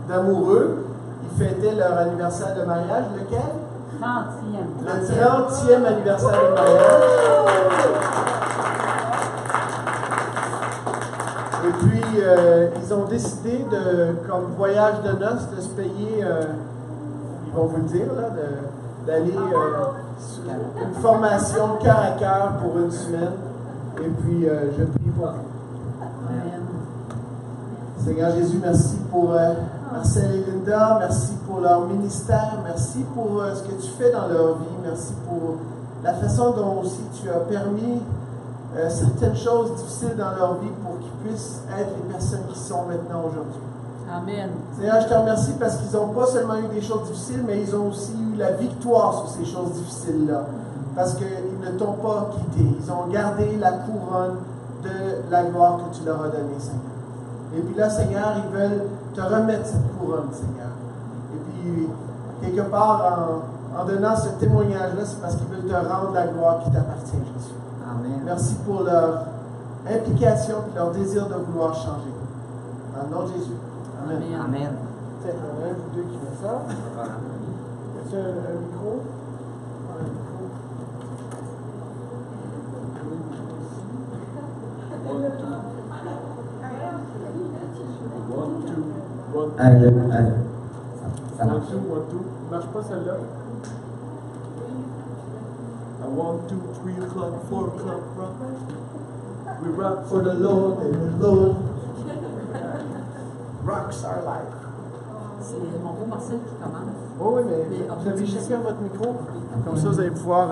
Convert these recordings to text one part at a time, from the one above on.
d'amoureux. Ils fêtaient leur anniversaire de mariage. Lequel? 30e. Le 30e anniversaire de mariage. Et puis, ils ont décidé, comme voyage de noces, de se payer, ils vont vous le dire, d'aller sur une formation cœur à cœur pour une semaine. Et puis, je prie pour vous. Amen. Seigneur Jésus, merci pour Marcel et Linda, merci pour leur ministère, merci pour ce que tu fais dans leur vie, merci pour la façon dont aussi tu as permis certaines choses difficiles dans leur vie pour qu'ils puissent être les personnes qui sont maintenant aujourd'hui. Amen. Seigneur, je te remercie parce qu'ils n'ont pas seulement eu des choses difficiles, mais ils ont aussi eu la victoire sur ces choses difficiles-là. Parce qu'ils ne t'ont pas quitté. Ils ont gardé la couronne de la gloire que tu leur as donnée, Seigneur. Et puis là, Seigneur, ils veulent te remettre cette couronne, Seigneur. Et puis, quelque part, en donnant ce témoignage-là, c'est parce qu'ils veulent te rendre la gloire qui t'appartient, Jésus. Amen. Merci pour leur implication et leur désir de vouloir changer. Dans le nom de Jésus. Amen. Amen. Tiens, il y en a un ou deux qui fait ça. Y a-t-il un micro? Un micro. Allô. Ça One, marche. two, one, two. Marche pas celle-là? A 1, 2, 3 o'clock, 4 o'clock, rock. We rock for the Lord and the Lord rocks our life. C'est mon beau Marcel qui commence. Oh oui, mais vous avez chacun votre micro. Comme ça, vous allez pouvoir...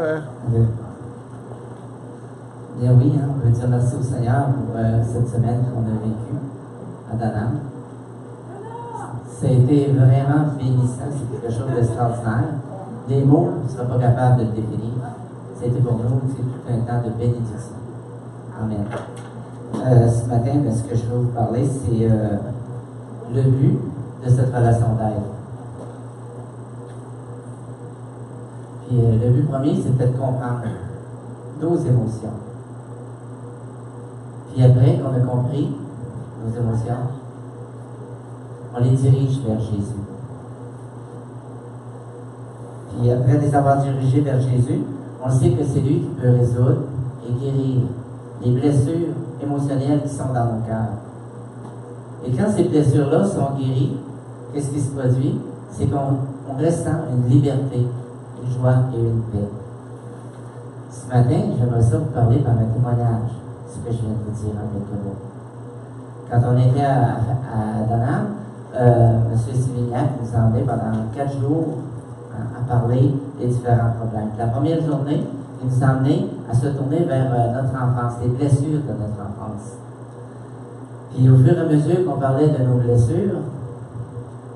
Bien oui, on veut dire merci au Seigneur pour cette semaine qu'on a vécue à Danam. Ça a été vraiment bénissant, c'est quelque chose d'extraordinaire. Les mots, on ne sera pas capable de le définir. C'était pour nous tout un temps de bénédiction. Amen. Ce matin, ce que je veux vous parler, c'est le but de cette relation d'aide. Puis le but premier, c'était de comprendre nos émotions. Puis après qu'on a compris nos émotions, on les dirige vers Jésus. Puis après les avoir dirigés vers Jésus, on sait que c'est lui qui peut résoudre et guérir les blessures émotionnelles qui sont dans nos cœurs. Et quand ces blessures-là sont guéries, qu'est-ce qui se produit? C'est qu'on ressent une liberté, une joie et une paix. Ce matin, j'aimerais ça vous parler par un témoignage, ce que je viens de vous dire en quelques mots. Quand on était à Danam, M. Sivignac nous a emmenés pendant 4 jours à parler des différents problèmes. La première journée, il nous a emmenés à se tourner vers notre enfance, les blessures de notre enfance. Puis au fur et à mesure qu'on parlait de nos blessures,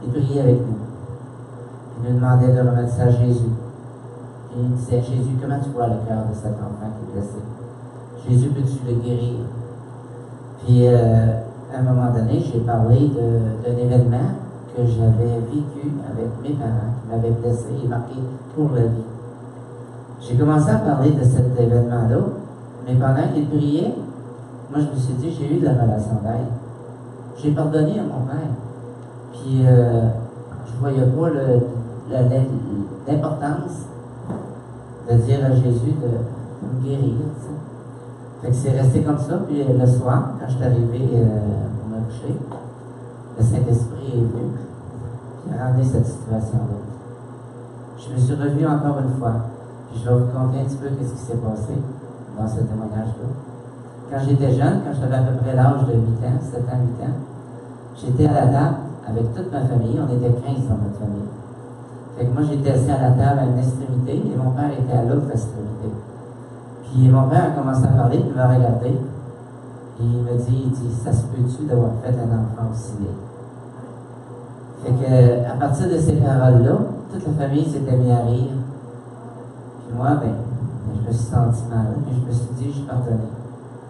il priait avec nous. Il nous demandait de remettre ça à Jésus. Et il disait, Jésus, comment tu vois le cœur de cet enfant qui est blessé? Jésus, peux-tu le guérir? Puis à un moment donné, j'ai parlé d'un événement que j'avais vécu avec mes parents, qui m'avaient blessé et marqué pour la vie. J'ai commencé à parler de cet événement-là, mais pendant qu'il priait, moi je me suis dit, j'ai eu de la relation d'aide. J'ai pardonné à mon père. Puis je ne voyais pas l'importance de dire à Jésus de me guérir. T'sais. Fait que c'est resté comme ça. Puis le soir, quand je suis arrivé pour me coucher, le Saint-Esprit est venu. Puis il a ramené cette situation-là. Je me suis revu encore une fois. Puis je vais vous conter un petit peu ce qui s'est passé dans ce témoignage-là. Quand j'étais jeune, quand j'avais à peu près l'âge de 8 ans, 7 ans, 8 ans, j'étais à la table avec toute ma famille. On était 15 dans notre famille. Fait que moi, j'étais assis à la table à une extrémité et mon père était à l'autre extrémité. Puis mon père a commencé à parler, il m'a regardé. Et il me dit, ça se peut-tu d'avoir fait un enfant aussi laid? Fait que, à partir de ces paroles-là, toute la famille s'était mise à rire. Puis moi, je me suis senti mal, mais je me suis dit, je pardonnais.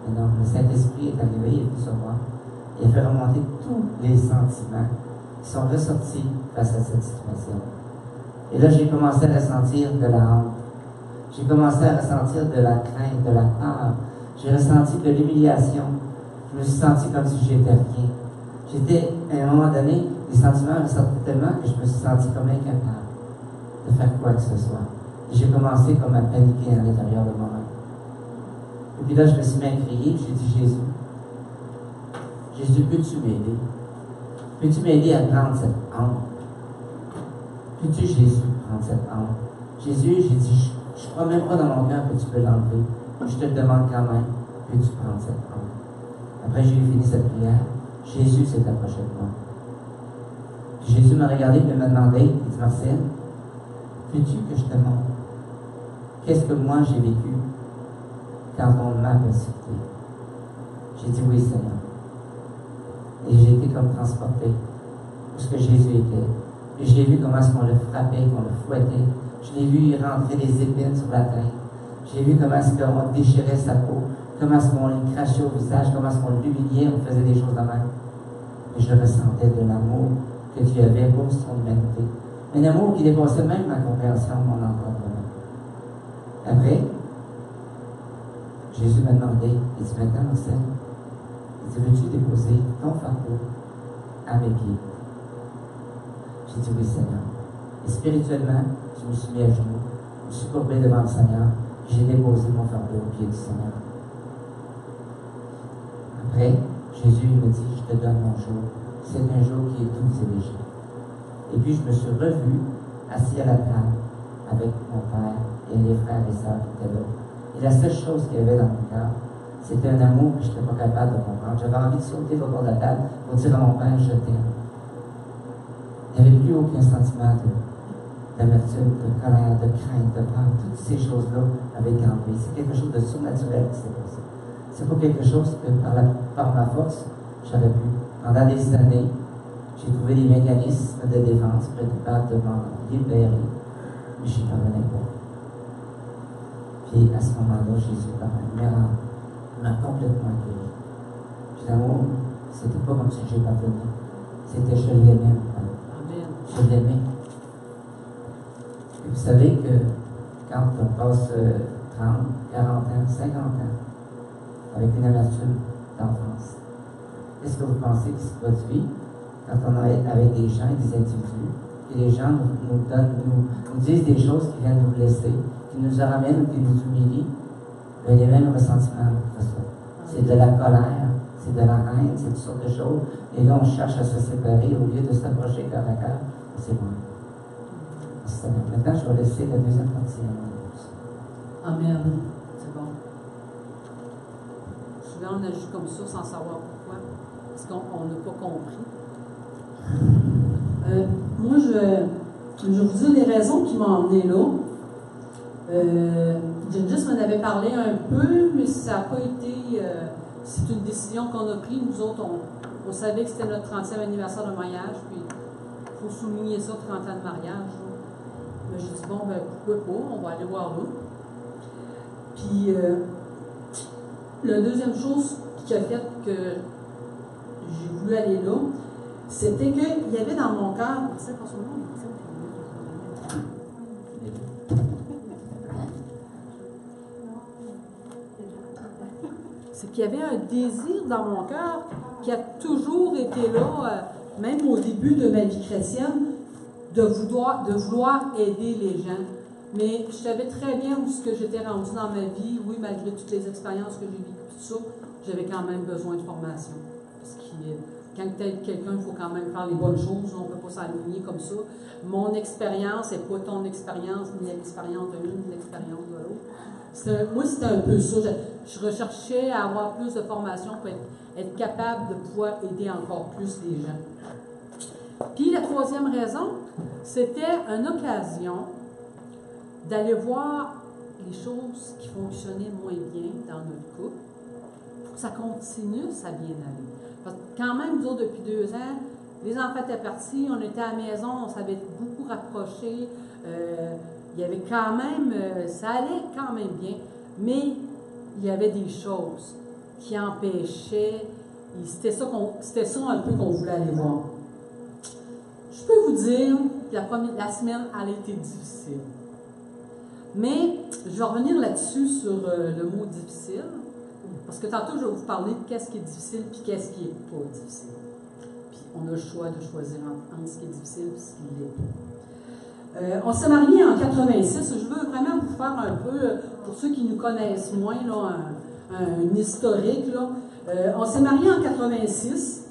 Mais non, le Saint-Esprit est arrivé, il est venu sur moi. Il a fait remonter tous les sentiments qui sont ressortis face à cette situation. Et là, j'ai commencé à ressentir de la honte. J'ai commencé à ressentir de la crainte, de la peur. J'ai ressenti de l'humiliation. Je me suis senti comme si j'étais rien. J'étais, à un moment donné, les sentiments ressortaient tellement que je me suis senti comme incapable de faire quoi que ce soit. Et j'ai commencé comme à paniquer à l'intérieur de moi-même. Et puis là, je me suis mis à crier, j'ai dit, Jésus, peux-tu m'aider? Peux-tu m'aider à prendre cette honte? Peux-tu, Jésus, prendre cette honte? Jésus, j'ai dit, je ne crois même pas dans mon cœur que tu peux l'enlever. Je te le demande quand même, peux-tu prendre cette honte? Après, j'ai fini cette prière. Jésus s'est approché de moi. Puis Jésus m'a regardé et m'a demandé, il dit, Marcel, veux-tu que je te montre qu'est-ce que moi j'ai vécu quand on m'a persécuté? J'ai dit oui, Seigneur. Et j'ai été comme transporté où ce que Jésus était. Et j'ai vu comment est-ce qu'on le frappait, qu'on le fouettait. Je l'ai vu rentrer des épines sur la tête. J'ai vu comment est-ce qu'on déchirait sa peau, comment est-ce qu'on lui crachait au visage, comment est-ce qu'on l'humiliait, on faisait des choses de même. Et je ressentais de l'amour que Dieu avait pour son humanité. Un amour qui dépassait même ma compréhension, mon entendement. Après, Jésus m'a demandé, il dit, maintenant, Marcel, il dit, veux-tu déposer ton fardeau à mes pieds? J'ai dit, oui, Seigneur. Et spirituellement, je me suis mis à genoux, je me suis courbé devant le Seigneur, j'ai déposé mon fardeau aux pieds du Seigneur. Après, Jésus me dit, je te donne mon jour. C'est un jour qui est doux et léger. Et puis, je me suis revu assis à la table avec mon père et les frères et sœurs qui étaient là. Et la seule chose qu'il y avait dans mon cœur, c'était un amour que je n'étais pas capable de comprendre. J'avais envie de sauter au bord de la table pour dire à mon père, je t'aime. Il n'y avait plus aucun sentiment d'amertume, de colère, de crainte, de peur. Toutes ces choses-là avaient été enlevées. C'est quelque chose de surnaturel qui s'est passé. C'est pas quelque chose que par ma force, j'aurais pu. Pendant des années, j'ai trouvé des mécanismes de défense pour être capable de m'en libérer, mais je n'y parvenais pas. Puis à ce moment-là, Jésus, par un miracle, m'a complètement guéri. Puis l'amour, c'était pas comme si j'ai pardonné, c'était je l'aimais. Je l'aimais. Et vous savez que quand on passe 30, 40 ans, 50 ans avec une amertume d'enfance, qu'est-ce que vous pensez qui se produit quand on est avec des gens et des individus, et les gens nous disent des choses qui viennent nous blesser, qui nous ramènent ou qui nous humilient? Bien, les mêmes ressentiments que ça. C'est de la colère, c'est de la haine, c'est toutes sortes de choses. Et là, on cherche à se séparer au lieu de s'approcher corps à corps. C'est moi. Maintenant, je vais laisser la deuxième partie à moi. Amen. C'est bon. Souvent, on agit comme ça sans savoir pourquoi. Parce qu'on n'a pas compris. Moi, je vais vous dire les raisons qui m'ont emmené là. Gengis m'en avait parlé un peu, mais ça n'a pas été... c'est une décision qu'on a prise. Nous autres, on savait que c'était notre 30e anniversaire de mariage, puis il faut souligner ça, 30 ans de mariage. Mais j'ai dit, bon, ben pourquoi pas, on va aller voir là. Puis, la deuxième chose qui a fait que j'ai voulu aller là, c'était qu'il y avait dans mon cœur... C'est qu'il y avait un désir dans mon cœur qui a toujours été là, même au début de ma vie chrétienne, de vouloir aider les gens. Mais je savais très bien où ce que j'étais rendue dans ma vie. Oui, malgré toutes les expériences que j'ai vécues, tout ça, j'avais quand même besoin de formation. Parce que quand tu aides quelqu'un, il faut quand même faire les bonnes choses. On ne peut pas s'aligner comme ça. Mon expérience n'est pas ton expérience, ni l'expérience de l'une, ni l'expérience de l'autre. Moi, c'était un peu ça. Je recherchais à avoir plus de formation pour être capable de pouvoir aider encore plus les gens. Puis la troisième raison, c'était une occasion d'aller voir les choses qui fonctionnaient moins bien dans notre couple pour que ça continue à bien aller. Parce que quand même, nous autres, depuis 2 ans, les enfants étaient partis, on était à la maison, on s'avait beaucoup rapprochés. Il y avait quand même, ça allait quand même bien, mais il y avait des choses qui empêchaient, c'était ça un peu qu'on voulait aller voir. Je peux vous dire que la semaine, elle a été difficile. Mais je vais revenir là-dessus sur le mot difficile, parce que tantôt, je vais vous parler de qu'est-ce qui est difficile et qu'est-ce qui n'est pas difficile. Puis on a le choix de choisir entre ce qui est difficile et ce qui l'est. On s'est mariés en 86. Je veux vraiment vous faire un peu, pour ceux qui nous connaissent moins, là, un historique. Là. On s'est mariés en 86.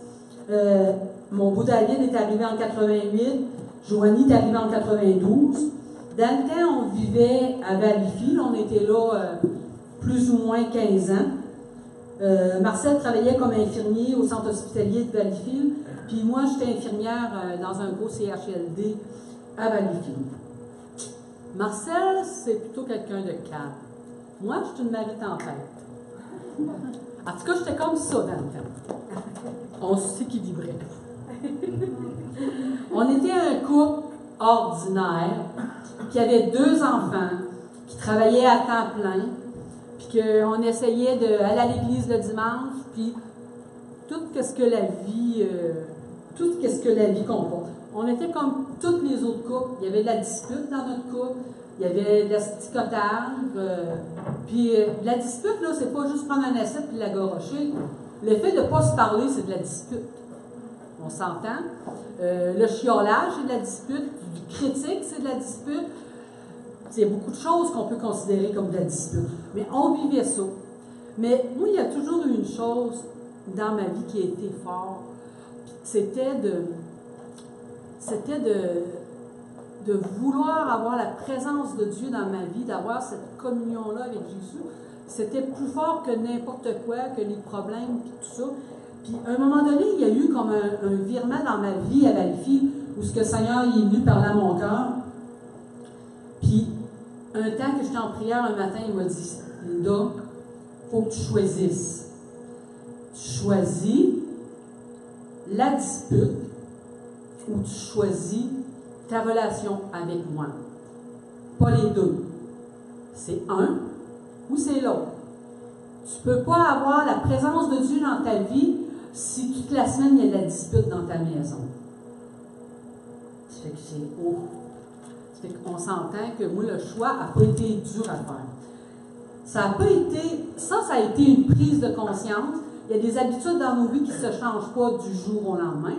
Mon beau David est arrivé en 88. Joanie est arrivée en 92. Dans le temps, on vivait à Valleyfield. On était là plus ou moins 15 ans. Marcel travaillait comme infirmier au centre hospitalier de Valleyfield. Puis moi, j'étais infirmière dans un gros CHLD à Valleyfield. Marcel, c'est plutôt quelqu'un de calme. Moi, je suis une Marie-tempête. En tout cas, j'étais comme ça dans le temps. On s'équilibrait. On était un couple ordinaire qui avait 2 enfants, qui travaillaient à temps plein, puis qu'on essayait d'aller à l'église le dimanche, puis tout ce que la vie comporte. On était comme tous les autres couples. Il y avait de la dispute dans notre couple, il y avait de la sticotage. Puis la dispute, là, c'est pas juste prendre un assiette et la gorocher. Le fait de ne pas se parler, c'est de la dispute. On s'entend. Le chiolage, c'est de la dispute. Du critique, c'est de la dispute. Il y a beaucoup de choses qu'on peut considérer comme de la dispute. Mais on vivait ça. Mais moi, il y a toujours eu une chose dans ma vie qui a été forte. C'était de vouloir avoir la présence de Dieu dans ma vie, d'avoir cette communion-là avec Jésus. C'était plus fort que n'importe quoi, que les problèmes, puis tout ça. Puis, à un moment donné, il y a eu comme un virement dans ma vie à Valleyfield, où ce que le Seigneur il est venu parler à mon cœur. Puis, un temps que j'étais en prière un matin, il m'a dit, Linda, il faut que tu choisisses. Tu choisis la dispute ou tu choisis ta relation avec moi. Pas les deux. C'est un ou c'est l'autre. Tu ne peux pas avoir la présence de Dieu dans ta vie si toute la semaine il y a de la dispute dans ta maison. Ça fait que c'est haut. Ça fait qu'on s'entend que moi, le choix n'a pas été dur à faire. Ça n'a pas été... Ça a été une prise de conscience. Il y a des habitudes dans nos vies qui ne se changent pas du jour au lendemain.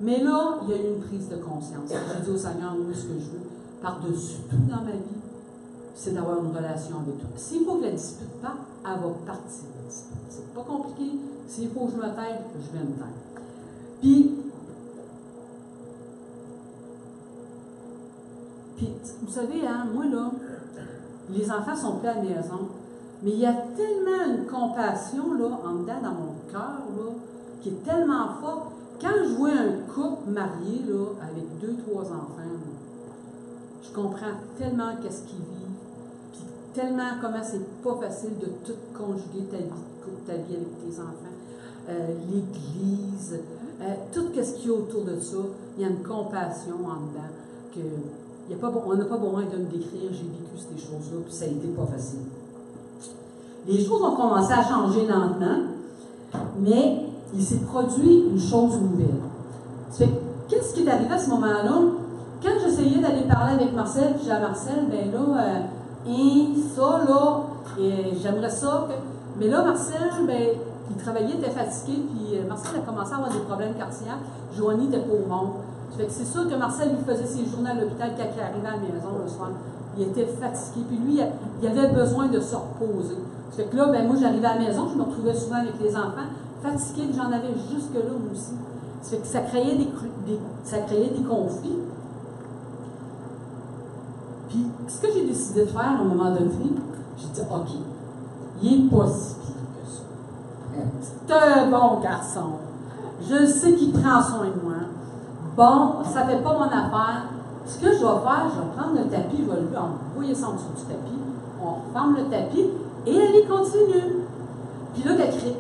Mais là, il y a eu une prise de conscience. J'ai dit au Seigneur, moi, ce que je veux, par-dessus tout dans ma vie, c'est d'avoir une relation avec toi. S'il faut que la dispute parte, elle va partir. C'est pas compliqué. S'il faut que je me taise, je vais me taire. Puis, vous savez, hein, moi, là, les enfants sont plus à la maison, mais il y a tellement une compassion, là, en dedans, dans mon cœur, là, qui est tellement forte. Quand je vois un couple marié, là, avec 2-3 enfants, là, je comprends tellement qu'est-ce qu'ils vivent, puis tellement comment c'est pas facile de tout conjuguer ta vie de couple, ta vie avec tes enfants, l'Église, tout ce qu'il y a autour de ça. Il y a une compassion en dedans que on n'a pas besoin de me décrire, j'ai vécu ces choses-là, puis ça a été pas facile. Les choses ont commencé à changer lentement, mais il s'est produit une chose nouvelle. Ça fait, qu'est-ce qui est arrivé à ce moment-là? Quand j'essayais d'aller parler avec Marcel, puis j'ai dit à Marcel, ben là, ça, là, j'aimerais ça. Mais là, Marcel, ben, il travaillait, il était fatigué, puis Marcel a commencé à avoir des problèmes cardiaques. Joanie n'était pas au monde. Ça fait que c'est sûr que Marcel lui faisait ses journées à l'hôpital quand il arrivait à la maison le soir. Il était fatigué, puis lui, il avait besoin de se reposer. Ça fait que là, ben, moi, j'arrivais à la maison, je me retrouvais souvent avec les enfants, fatiguée, que j'en avais jusque-là, moi aussi. Ça fait que ça créait des conflits. Puis, ce que j'ai décidé de faire à un moment donné, j'ai dit, OK, il n'est pas si pire que ça. C'est un bon garçon. Je sais qu'il prend soin de moi. Bon, ça ne fait pas mon affaire. Ce que je vais faire, je vais prendre le tapis, je vais lui envoyer ça en dessous du tapis. On referme le tapis et elle y continue. Puis là,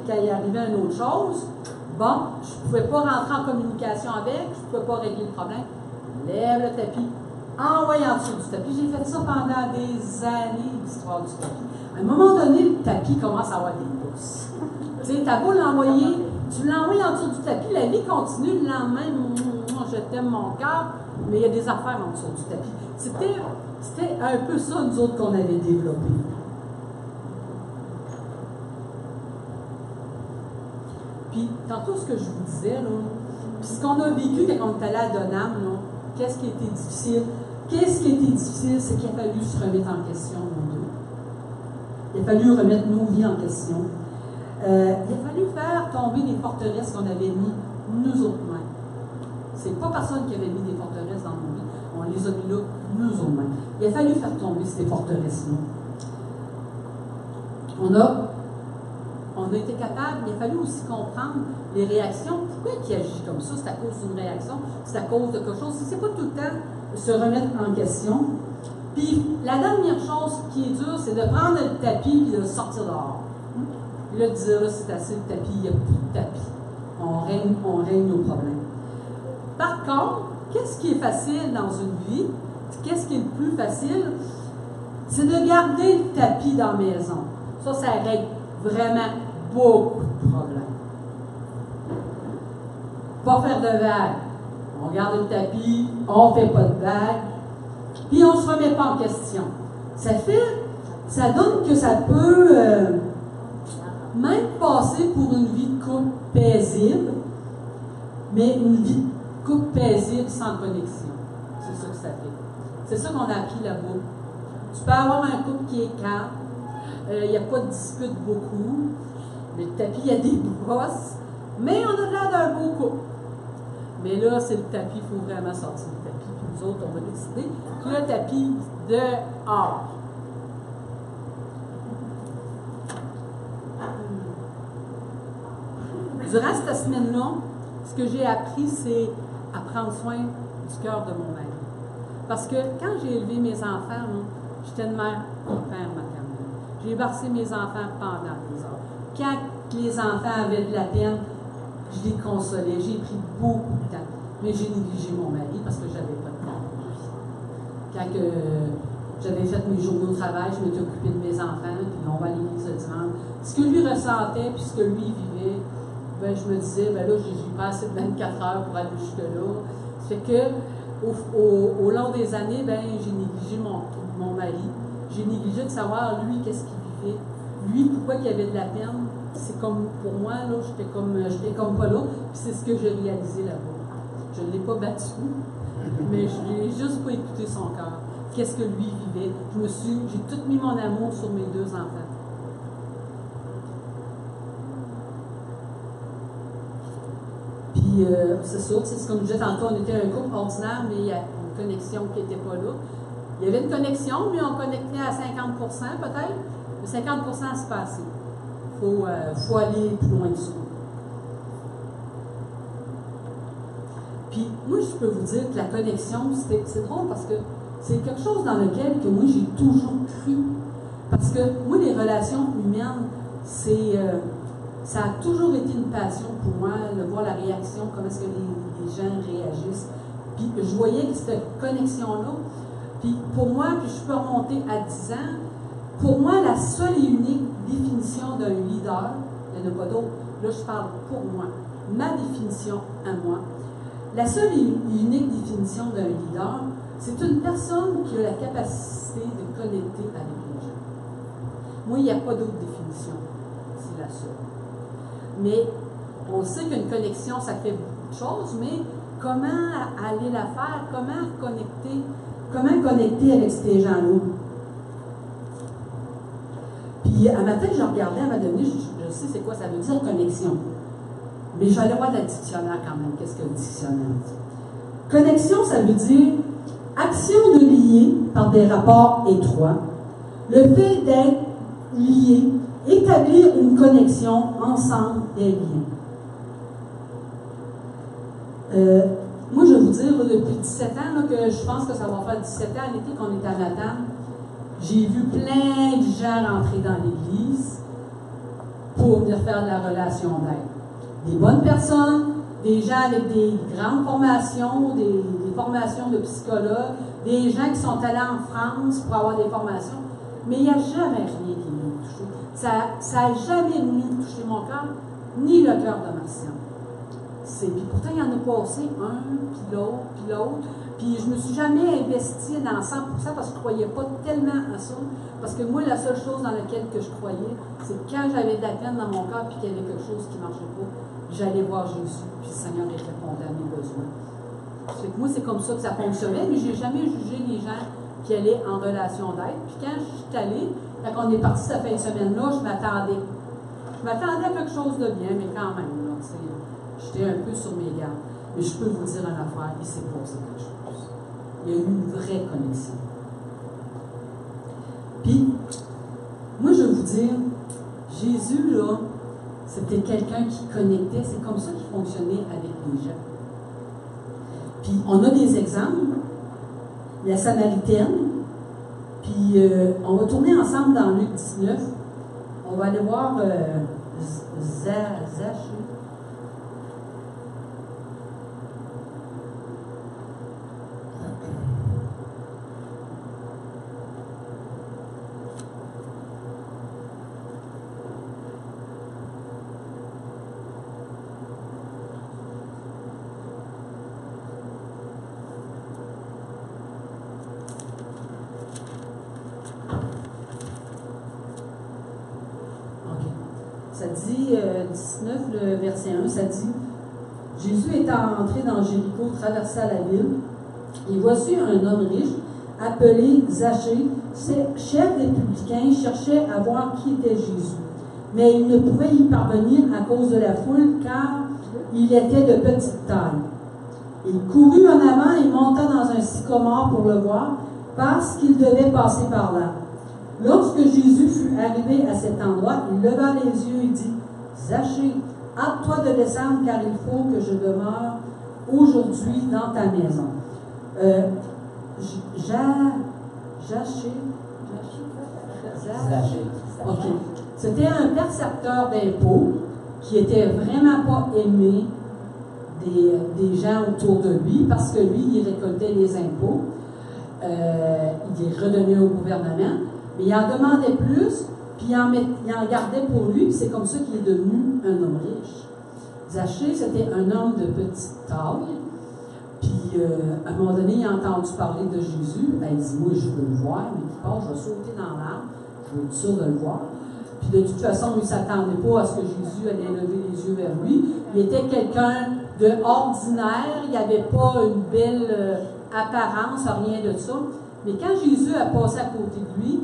quand il arrivait une autre chose, bon, je ne pouvais pas rentrer en communication avec, je ne pouvais pas régler le problème. Lève le tapis, envoie en dessous du tapis. J'ai fait ça pendant des années, l'histoire du tapis. À un moment donné, le tapis commence à avoir des pousses. Tu sais, t'as beau l'envoyer, tu l'envoies en dessous du tapis, la vie continue, le lendemain, je t'aime mon cœur, mais il y a des affaires en dessous du tapis. C'était un peu ça, nous autres, qu'on avait développé. Puis, tantôt, ce que je vous disais, là, Puis ce qu'on a vécu quand on est allé à Donham, qu'est-ce qui a été difficile? Qu'est-ce qui a été difficile? C'est qu'il a fallu se remettre en question, mon Dieu. Il a fallu remettre nos vies en question. Il a fallu faire tomber des forteresses qu'on avait mis nous autres mêmes. C'est pas personne qui avait mis des forteresses dans nos vies. On les a mis là, nous autres mêmes. Il a fallu faire tomber ces forteresses-là. On a été capable, il a fallu aussi comprendre les réactions. Pourquoi il agit comme ça? C'est à cause d'une réaction, c'est à cause de quelque chose. C'est pas tout le temps se remettre en question. Puis la dernière chose qui est dure, c'est de prendre le tapis et de le sortir dehors. Puis là, de dire, là, c'est assez le tapis, il n'y a plus de tapis. On règle nos problèmes. Par contre, qu'est-ce qui est facile dans une vie? Qu'est-ce qui est le plus facile? C'est de garder le tapis dans la maison. Ça règle vraiment beaucoup de problèmes. Pas faire de vagues. On garde le tapis, on ne fait pas de vagues, puis on ne se remet pas en question. Ça donne que ça peut même passer pour une vie de couple paisible, mais une vie de couple paisible sans connexion. C'est ça que ça fait. C'est ça qu'on a appris là-bas. Tu peux avoir un couple qui est calme, il n'y a pas de dispute beaucoup, mais le tapis, il y a des brosses, mais on a l'air d'un beau couple. Mais là, c'est le tapis, il faut vraiment sortir le tapis. Puis nous autres, on va décider que le tapis dehors. Durant cette semaine-là, ce que j'ai appris, c'est à prendre soin du cœur de mon mari. Parce que quand j'ai élevé mes enfants, j'étais une mère hyper maternelle. J'ai bercé mes enfants pendant des heures. Quand les enfants avaient de la peine, je les consolais. J'ai pris beaucoup de temps. Mais j'ai négligé mon mari parce que je n'avais pas de temps. Quand j'avais fait mes journées au travail, je m'étais occupée de mes enfants, puis on va à l'église le dimanche. Ce que lui ressentait, puis ce que lui vivait, ben, je me disais, ben là, j'ai pas assez de 24 heures pour aller jusque-là. Ça fait que, au long des années, ben, j'ai négligé mon mari. J'ai négligé de savoir, lui, qu'est-ce qu'il vivait. Lui, pourquoi il avait de la peine. C'est comme, pour moi, là, j'étais comme pas là. Puis c'est ce que j'ai réalisé là-bas. Je ne l'ai pas battu, mais je n'ai juste pas écouté son cœur. Qu'est-ce que lui vivait. J'ai tout mis mon amour sur mes deux enfants. Puis, c'est ça, c'est comme je disais tantôt, on était un couple ordinaire, mais il y a une connexion qui n'était pas là. Il y avait une connexion, mais on connectait à 50% peut-être, mais 50% c'est pas assez. Il faut aller plus loin que ça. Puis, moi, je peux vous dire que la connexion, c'est drôle parce que c'est quelque chose dans lequel que moi, j'ai toujours cru. Parce que moi, les relations humaines, ça a toujours été une passion pour moi, de voir la réaction, comment est-ce que les gens réagissent. Puis je voyais que cette connexion-là, puis pour moi, puis je peux remonter à 10 ans, pour moi, la seule et unique définition d'un leader, il n'y en a pas d'autre, là je parle pour moi, ma définition à moi, la seule et unique définition d'un leader, c'est une personne qui a la capacité de connecter avec les gens. Moi, il n'y a pas d'autre définition, c'est la seule. Mais on sait qu'une connexion, ça fait beaucoup de choses, mais comment aller la faire, comment connecter avec ces gens-là? Puis à ma tête, je regardais, à ma donné, je sais c'est quoi ça veut dire connexion. Mais je vais aller voir dans le dictionnaire quand même. Qu'est-ce que le dictionnaire dit? Connexion, ça veut dire action de lier par des rapports étroits. Le fait d'être lié, établir une connexion ensemble des liens. Moi, je vais vous dire, depuis 17 ans, là, que je pense que ça va faire 17 ans à l'été qu'on est à Matane, j'ai vu plein de gens rentrer dans l'Église pour venir faire de la relation d'aide. Des bonnes personnes, des gens avec des grandes formations, des formations de psychologues, des gens qui sont allés en France pour avoir des formations, mais il n'y a jamais rien qui est venu me toucher. Ça n'a jamais venu toucher mon cœur, ni le cœur de Martial. Puis pourtant, il y en a passé un, puis l'autre, puis je ne me suis jamais investie dans 100% parce que je ne croyais pas tellement à ça. Parce que moi, la seule chose dans laquelle que je croyais, c'est que quand j'avais de la peine dans mon cœur puis qu'il y avait quelque chose qui ne marchait pas, j'allais voir Jésus, puis le Seigneur répondait à mes besoins. Fait que moi, c'est comme ça que ça fonctionnait, mais je n'ai jamais jugé les gens qui allaient en relation d'aide. Puis quand je suis allée, quand on est parti cette fin de semaine-là, je m'attendais. Je m'attendais à quelque chose de bien, mais quand même, j'étais un peu sur mes gardes. Mais je peux vous dire une affaire, il s'est passé quelque chose. Il y a eu une vraie connexion. Puis, moi, je vais vous dire, Jésus, là, c'était quelqu'un qui connectait, c'est comme ça qu'il fonctionnait avec les gens. Puis, on a des exemples. La Samaritaine, puis on va tourner ensemble dans Luc 19. On va aller voir Zachée. Ça dit, 19, le verset 1, ça dit « Jésus étant entré dans Jéricho, traversa la ville, et voici un homme riche, appelé Zachée, chef des publicains, cherchait à voir qui était Jésus. Mais il ne pouvait y parvenir à cause de la foule, car il était de petite taille. Il courut en avant et monta dans un sycomore pour le voir, parce qu'il devait passer par là. Lorsque Jésus fut arrivé à cet endroit, il leva les yeux et dit, « Zachée, hâte-toi de descendre, car il faut que je demeure aujourd'hui dans ta maison. » Zachée. OK. C'était un percepteur d'impôts qui était vraiment pas aimé des gens autour de lui, parce que lui, il récoltait les impôts. Il les redonnait au gouvernement. Mais il en demandait plus, puis il en gardait pour lui, puis c'est comme ça qu'il est devenu un homme riche. Zachée, c'était un homme de petite taille, puis à un moment donné, il a entendu parler de Jésus. Ben, il dit, moi, je veux le voir, mais il part, je vais sauter dans l'arbre, je veux être sûr de le voir. Puis de toute façon, il ne s'attendait pas à ce que Jésus allait lever les yeux vers lui. Il était quelqu'un de ordinaire, il n'avait pas une belle apparence, rien de ça. Mais quand Jésus a passé à côté de lui,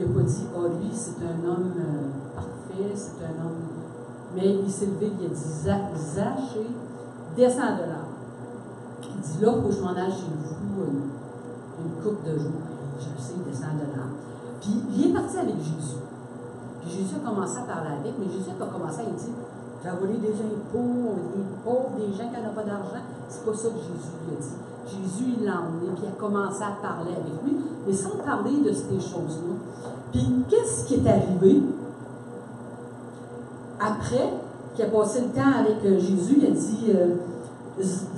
il n'a pas dit, « Ah, lui, c'est un homme parfait, c'est un homme... » Mais il s'est levé, il a dit, « Zachée, descends de là. » Il dit, « Là, il faut que je m'en aille chez vous une couple de jours. » Je sais, il descend de là. Puis il est parti avec Jésus. Puis Jésus a commencé à parler avec, mais Jésus a commencé à dire, « Tu as volé des impôts, des pauvres, des gens qui n'ont pas d'argent. » C'est pas ça que Jésus lui a dit. Jésus, il l'a emmené, puis il a commencé à parler avec lui, mais sans parler de ces choses-là. Puis, qu'est-ce qui est arrivé? Après qu'il a passé le temps avec Jésus, il a dit,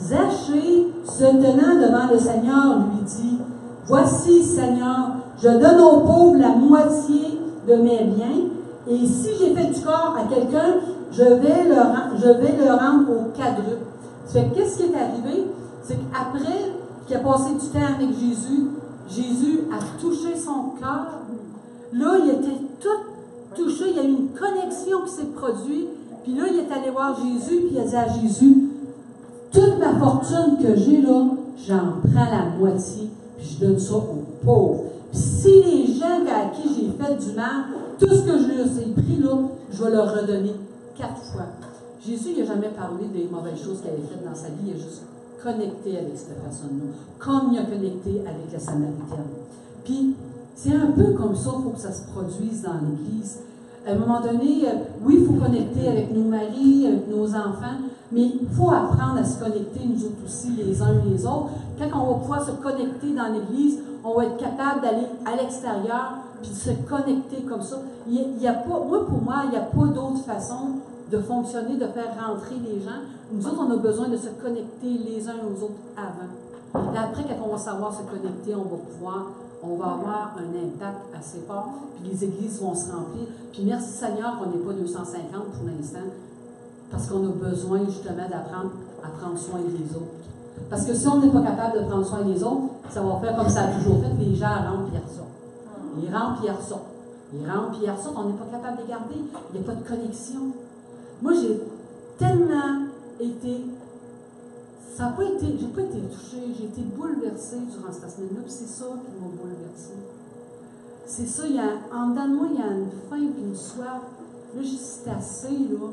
Zachée, se tenant devant le Seigneur, lui dit, « Voici, Seigneur, je donne aux pauvres la moitié de mes biens, et si j'ai fait du corps à quelqu'un, je vais le rendre au quadruple. » Ça fait qu'est-ce qui est arrivé? C'est qu'après qu'il a passé du temps avec Jésus, Jésus a touché son cœur. Là, il était tout touché. Il y a eu une connexion qui s'est produite. Puis là, il est allé voir Jésus, puis il a dit à Jésus, « Toute ma fortune que j'ai là, j'en prends la moitié, puis je donne ça aux pauvres. Puis si les gens à qui j'ai fait du mal, tout ce que je leur ai pris là, je vais leur redonner 4 fois. » Jésus, il n'a jamais parlé des mauvaises choses qu'il avait faites dans sa vie, il a juste connecté avec cette personne-là, comme il a connecté avec la Samaritaine. Puis, c'est un peu comme ça, il faut que ça se produise dans l'Église. À un moment donné, oui, il faut connecter avec nos maris, avec nos enfants, mais il faut apprendre à se connecter, nous autres aussi, les uns et les autres. Quand on va pouvoir se connecter dans l'Église, on va être capable d'aller à l'extérieur, puis de se connecter comme ça. Il y a pas, pour moi, il n'y a pas d'autre façon de fonctionner, de faire rentrer les gens. Nous autres, on a besoin de se connecter les uns aux autres avant. Et après, quand on va savoir se connecter, on va avoir un impact assez fort, puis les églises vont se remplir. Puis merci Seigneur qu'on n'est pas 250 pour l'instant, parce qu'on a besoin justement d'apprendre à prendre soin des autres. Parce que si on n'est pas capable de prendre soin des autres, ça va faire comme ça a toujours fait, les gens rentrent et ressortent. Ils rentrent et ressortent. Ils rentrent et ressortent, on n'est pas capable de les garder. Il n'y a pas de connexion. Moi, tellement été... Ça n'a pas été... J'ai pas été touchée, j'ai été bouleversée durant cette semaine-là, puis c'est ça qui m'a bouleversée. C'est ça, en dedans de moi, il y a une faim et une soif. Là, j'ai dit, c'est assez, là.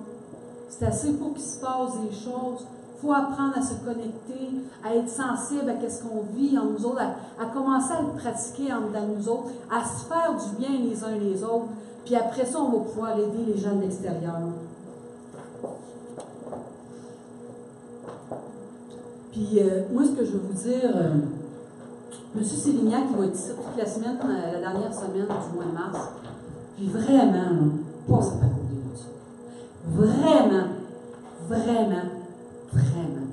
C'est assez pour qu'il se passe des choses. Il faut apprendre à se connecter, à être sensible à ce qu'on vit en nous autres, à commencer à le pratiquer en dedans de nous autres, à se faire du bien les uns les autres. Puis après ça, on va pouvoir aider les gens de l'extérieur. Puis moi, ce que je veux vous dire, M. Sélignac, qui va être ici toute la semaine, la dernière semaine du mois de mars, puis vraiment, pas ça à côté de ça. Vraiment, vraiment, vraiment.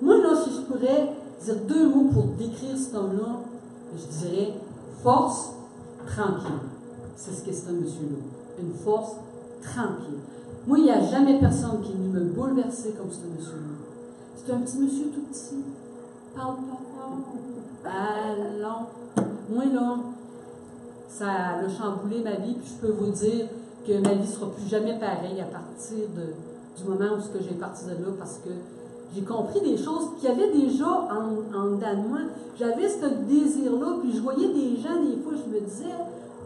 Moi, là, si je pourrais dire 2 mots pour décrire cet homme-là, je dirais force, tranquille. C'est ce que c'est un monsieur-là. Une force tranquille. Moi, il n'y a jamais personne qui est venu me bouleverser comme ce monsieur-là. C'est un petit monsieur tout petit. Parle pas fort. Allons. Moi, là, ça a chamboulé ma vie, puis je peux vous dire que ma vie ne sera plus jamais pareille à partir du moment où j'ai parti de là, parce que j'ai compris des choses qu'il y avait déjà en dedans de moi. J'avais ce désir-là, puis je voyais des gens, des fois, je me disais,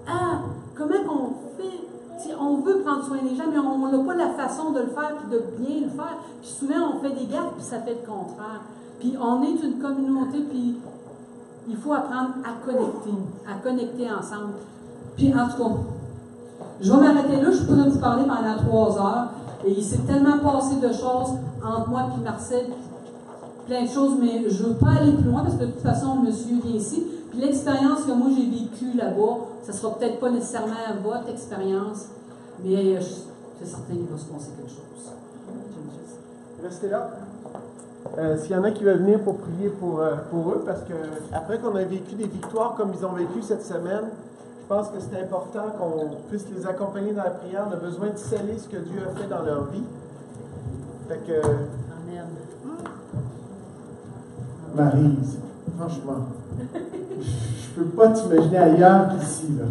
ah, comment qu'on fait? T'sais, on veut prendre soin des gens, mais on n'a pas la façon de le faire, puis de bien le faire. Puis souvent, on fait des gaffes, puis ça fait le contraire. Puis on est une communauté, puis il faut apprendre à connecter ensemble. Puis en tout cas, je vais m'arrêter là, je pourrais vous parler pendant 3 heures. Et il s'est tellement passé de choses entre moi et Marcel, plein de choses, mais je ne veux pas aller plus loin parce que de toute façon, le monsieur vient ici. Puis l'expérience que moi j'ai vécue là-bas, ça ne sera peut-être pas nécessairement votre expérience, mais c'est certain qu'il va se passer quelque chose. Restez là. S'il y en a qui veulent venir pour prier pour eux, parce que après qu'on a vécu des victoires comme ils ont vécu cette semaine, je pense que c'est important qu'on puisse les accompagner dans la prière. On a besoin de sceller ce que Dieu a fait dans leur vie. Fait que... Amen. Marie, franchement, je peux pas t'imaginer ailleurs qu'ici. Là.